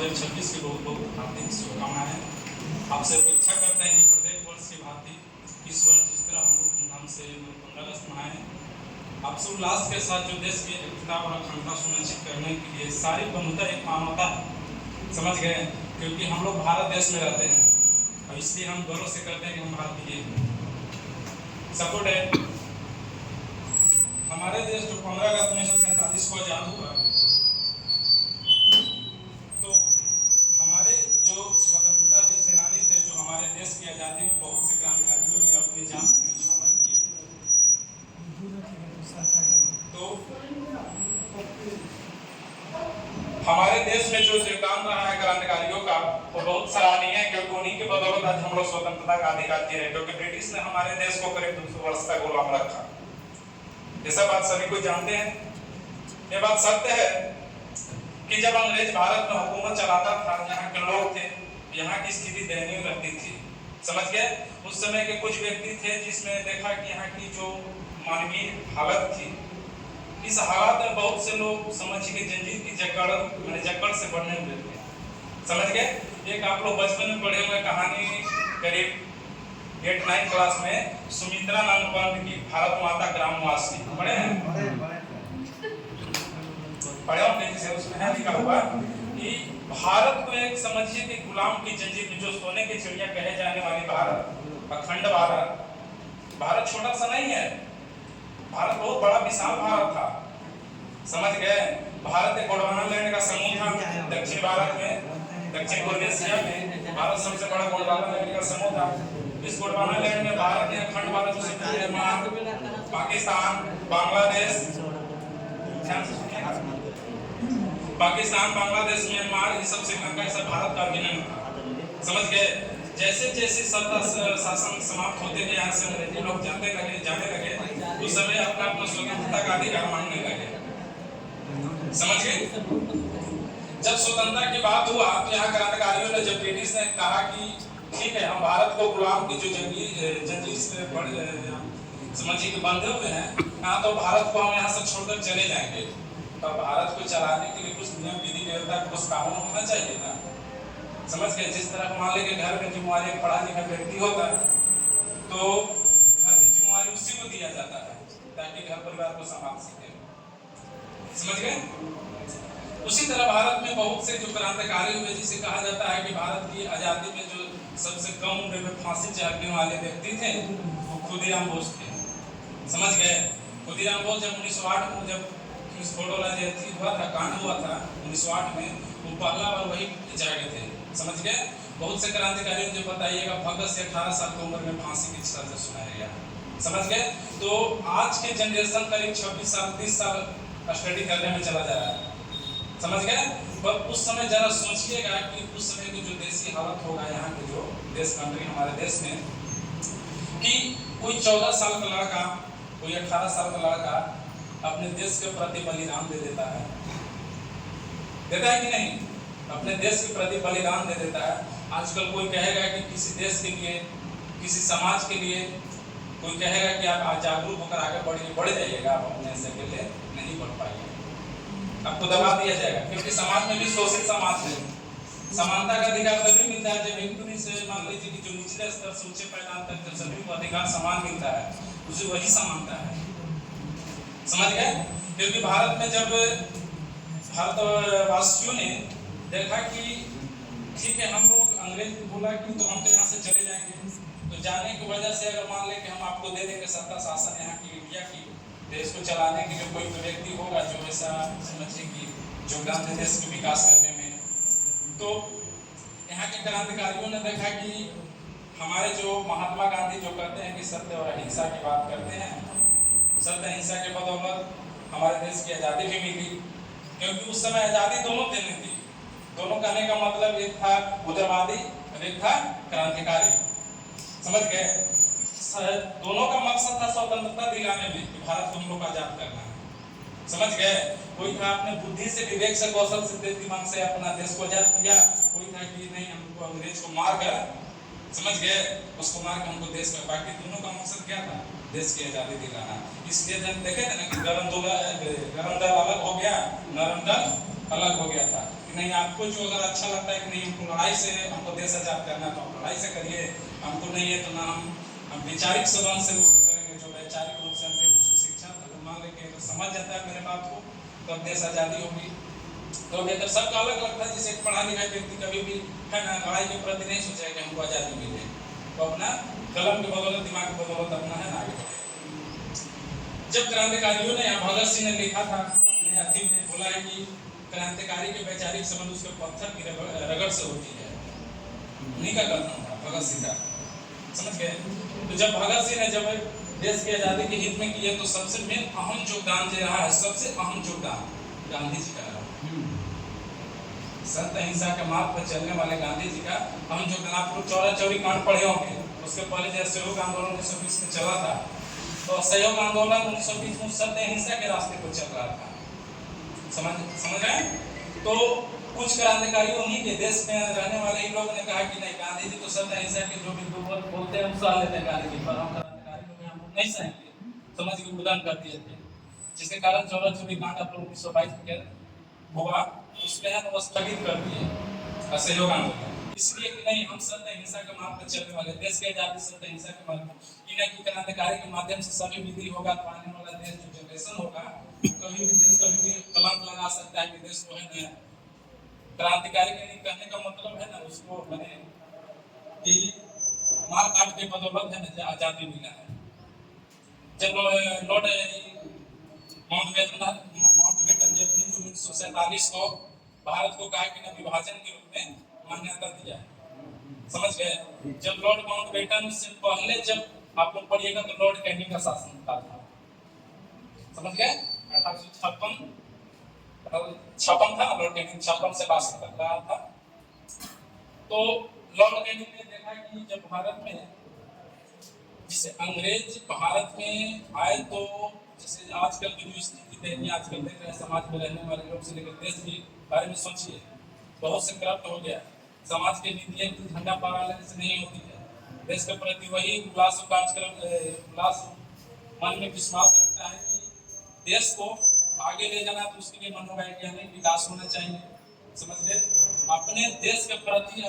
2026 की बहुत बहुत हार्दिक शुभकामनाएं। आपसे अपेक्षा करते हैं कि प्रत्येक वर्ष की भांति इस वर्ष जिस तरह हम लोग धूमधाम से 15 अगस्त मनाएं, आपसे उल्लास के साथ जो देश की एकता और अखंडता सुनिश्चित करने के लिए सारी प्रमुखता एक मानवता समझ गए, क्योंकि हम लोग भारत देश में रहते हैं और इसलिए हम गर्व से कहते हैं कि हम भारतीय हैं। सपोर्ट है हमारे देश जो 15 अगस्त 1947 को आजाद हुआ, तो हमारे जो स्वतंत्रता के सेनानी थे, जो हमारे देश की आज़ादी में बहुत से क्रांतिकारियों ने अपनी जान न्यौछावर की। तो हमारे देश में जो योगदान रहा है क्रांतिकारियों का, वो बहुत सराहनीय है, क्योंकि उन्हीं की बदौलत आज हम लोग स्वतंत्रता का अधिकार जी रहे, क्योंकि ब्रिटिश ने हमारे देश को करीब 200 वर्ष तक गुलाम रखा। ये सब बात सभी को जानते हैं। ये बात सत्य है कि जब अंग्रेज भारत में हुकूमत चलाता था, यहाँ के लोग थे, यहाँ की स्थिति दयनीय रहती थी। समझ गए? उस समय के कुछ व्यक्ति थे जिसमें देखा कि यहाँ की जो मानवीय हालत थी, इस हालात में बहुत से लोग समझ के जंजीर की जकड़ से बढ़ने हुए थे। समझ गए? एक आप लोग बचपन में पढ़े हुए कहानी करीब 8-9 क्लास में सुमित्रा नंदपंत की भारत माता ग्रामवासी पढ़े हैं? पढ़े होंगे, जिसे उसमें है लिखा हुआ कि भारत को एक समझिए कि गुलाम की जंजीर में जो सोने की चिड़िया कहे जाने वाली भारत, अखंड भारत छोटा सा नहीं है, भारत बहुत बड़ा विशाल भारत था। समझ गए? भारत एक गोंडवाना लैंड का समूह था। दक्षिण भारत में, दक्षिण पूर्व एशिया में भारत सबसे बड़ा गोंडवाना लैंड का समूह था। इस गोंडवाना लैंड में भारत ने अखंड भारत से पाकिस्तान, बांग्लादेश, म्यांमार, ये सब श्रीलंका, ये सब भारत का अभिन्न था। समझ गए? जैसे जैसे सत्ता शासन समाप्त होते गए, यहाँ से अंग्रेजी लोग जाने लगे, उस समय अपना अपना स्वतंत्रता का अधिकार मांगने लगे। समझ गए? जब स्वतंत्रता की बात हुआ तो यहाँ क्रांतिकारियों ने, जब ब्रिटिश ने कहा कि ठीक है, हम भारत को गुलाम की जो जंजीर से समझिए कि बंधे हुए हैं, हाँ, तो भारत को हम यहाँ से छोड़कर चले जाएंगे। तो भारत को चलाने के लिए कुछ नियम विधि व्यवस्था, कुछ कानून होना चाहिए ना। समझ गए? जिस तरह मान लें कि घर में जिम्मेवारी पढ़ा लिखा व्यक्ति होता है, तो घर की जिम्मेवारी उसी को दिया जाता है ताकि घर परिवार को संभाल सके। समझ गए? उसी तरह भारत में बहुत से जो क्रांतिकारी हुए, जिसे कहा जाता है कि भारत की आजादी में जो सबसे कम उम्र में फांसी चढ़ने वाले व्यक्ति थे, वो खुदीराम बोस थे। समझ गए? खुदीराम बोस जब 1908 में जब हुआ था, कांड हुआ था 1908 में, वो पहला बार वही जागे थे। समझ गए? बहुत से क्रांतिकारियों जो बताइएगा, भगत से 18 साल की उम्र में फांसी की सजा सुनाया गया। समझ गए? तो आज के जनरेशन करीब 26 साल 30 साल स्टडी करने में चला जा रहा है। समझ गए? पर उस समय जरा सोचिएगा कि उस समय की जो देशी हालत होगा, यहाँ के जो देश कंट्री हमारे देश में, कि कोई 14 साल का लड़का, कोई 18 साल का लड़का अपने देश के प्रति बलिदान दे देता है कि नहीं? अपने देश के प्रति बलिदान दे देता है। आजकल कोई कहेगा कि किसी देश के लिए, किसी समाज के लिए, कोई कहेगा कि आप आज जागरूक होकर आगे बढ़ जाइएगा, आप अपने से अकेले नहीं बढ़ पाएंगे, आपको दबा दिया जाएगा, क्योंकि समाज में भी शोषित समाज है। समानता का अधिकार तभी मिलता है जब एक दूसरे से, मान लीजिए कि जो निचले स्तर से ऊंचे पैदान तक जब सभी को अधिकार समान मिलता है, उसे वही समानता है। समझ गए? क्योंकि भारत में जब भारतवासियों ने देखा कि ठीक है, हम लोग, अंग्रेज को बोला कि तो हम तो यहाँ से चले जाएंगे, तो जाने की वजह से अगर मान लें कि हम आपको दे देंगे सत्ता शासन यहाँ की इंडिया की, देश को चलाने के लिए कोई व्यक्ति होगा जो ऐसा समझिए कि योगदान दे देश के विकास करने में, तो यहाँ के क्रांतिकारियों ने देखा कि हमारे जो महात्मा गांधी जो कहते हैं कि सत्य और अहिंसा की बात करते हैं, सत्य अहिंसा के बदौलत हमारे देश की आज़ादी भी मिली, क्योंकि उस समय आज़ादी दोनों देनी थी। दोनों कहने का मतलब एक था उदारवादी और एक था क्रांतिकारी। समझ गए? दोनों का मकसद था स्वतंत्रता दिलाने में, कि भारत को हम लोग आजाद करना है। समझ गए? कोई था अपने बुद्धि से, विवेक से, कौशल से, दिमाग से अपना देश को आजाद किया, कोई था कि नहीं, हमको अंग्रेज को मार कर, समझ गए, उसको मार के हमको देश में, बाकी दोनों का मकसद क्या था? देश की आजादी दिलाना। इसलिए देखे थे ना कि गरम दल अलग हो गया, नरम दल अलग हो गया था। नहीं आपको जो अगर अच्छा लगता है कि नहीं हमको लड़ाई से हमको देश आजाद करना तो आप लड़ाई से करिए, हमको नहीं है तो ना हम वैचारिक संबंध से उसको करेंगे, जो वैचारिक रूप से हमने उसको शिक्षा अगर मान लेंगे तो समझ जाता है मेरे बात को तब देश आज़ादी होगी। तो बेहतर सबका अलग अलग था, जैसे पढ़ा लिखा व्यक्ति कभी भी है ना लड़ाई के प्रति नहीं सोचा कि हमको आज़ादी मिले, तो अपना कलम के बदौलत दिमाग के बदौलत अपना है ना आगे बढ़े। जब क्रांतिकारियों ने भगत सिंह ने लिखा था अपने अथी में बोला है कि क्रांतिकारी के वैचारिक संबंध उसके पत्थर की रगड़ से होती है, उन्हीं का कहना था भगत सिंह का, समझ गए। तो जब भगत सिंह ने जब देश की आज़ादी के हित में किए तो सबसे मेन अहम योगदान जो रहा है, सबसे अहम योगदान गांधी जी का रहा। संत अहिंसा के मार्ग पर चलने वाले गांधी जी का अहम योगदान। आप लोग चौरा चौरी कांड पढ़े होंगे, उसके पहले जैसे सहयोग आंदोलन 1920 में चला था, तो सहयोग आंदोलन 1920 में सत्य अहिंसा के रास्ते पर चल रहा था, समझ रहे हैं। तो कुछ क्रांतिकारी उन्हीं के देश में रहने वाले ही लोग ने कहा कि नहीं गांधी जी तो सत्य अहिंसा के जो भी बोलते हैं सह लेते हैं गांधी जी पर, हम क्रांतिकारी लोग हम नहीं सहेंगे, समझ के उद्घाटन कर दिए थे, जिसके कारण चौरा चौरी कांड आप लोग 1922 में हुआ, उसमें है वो स्थगित कर दिए असहयोग आंदोलन, इसलिए कि नहीं हम सत्य अहिंसा के मार्ग पर चलने वाले, देश के आजादी सत्य अहिंसा के मार्ग पर इन्हीं की क्रांतिकारी के माध्यम से सभी विधि होगा तो आने वाला देश जो जनरेशन होगा कभी भी देश कभी भी कलंक लगा सकता है कि देश को है ना क्रांतिकारी के कहने का मतलब है ना उसको मैंने कि मार काट के बदौलत है ना आजादी मिला है। जब लॉर्ड माउंटबेटन जब 1947 को भारत को कहा कि न विभाजन के रूप में मान्यता दिया, समझ गए। जब लॉर्ड माउंटबेटन से पहले जब आप लोग पढ़िएगा तो लॉर्ड कैनिंग का शासन था, समझ गए। 1856 था, लॉर्ड कैनिंग 56 से 62 तक रहा था। तो लॉर्ड कैनिंग ने देखा कि जब भारत में जिसे अंग्रेज भारत में आए तो जैसे आजकल की जो स्थिति देखिए, आजकल देख रहे हैं समाज में रहने वाले लोग से लेकर देश के बारे में सोचिए, बहुत से करप्ट हो गया। समाज के नीतियां की झंडा पारा लेने से नहीं होती है, देश के प्रति वही उल्लास मन में विश्वास रखता है कि देश को आगे ले जाना तो उसके लिए मनोवैज्ञानिक विकास होना चाहिए, समझ गए। अपने देश के प्रति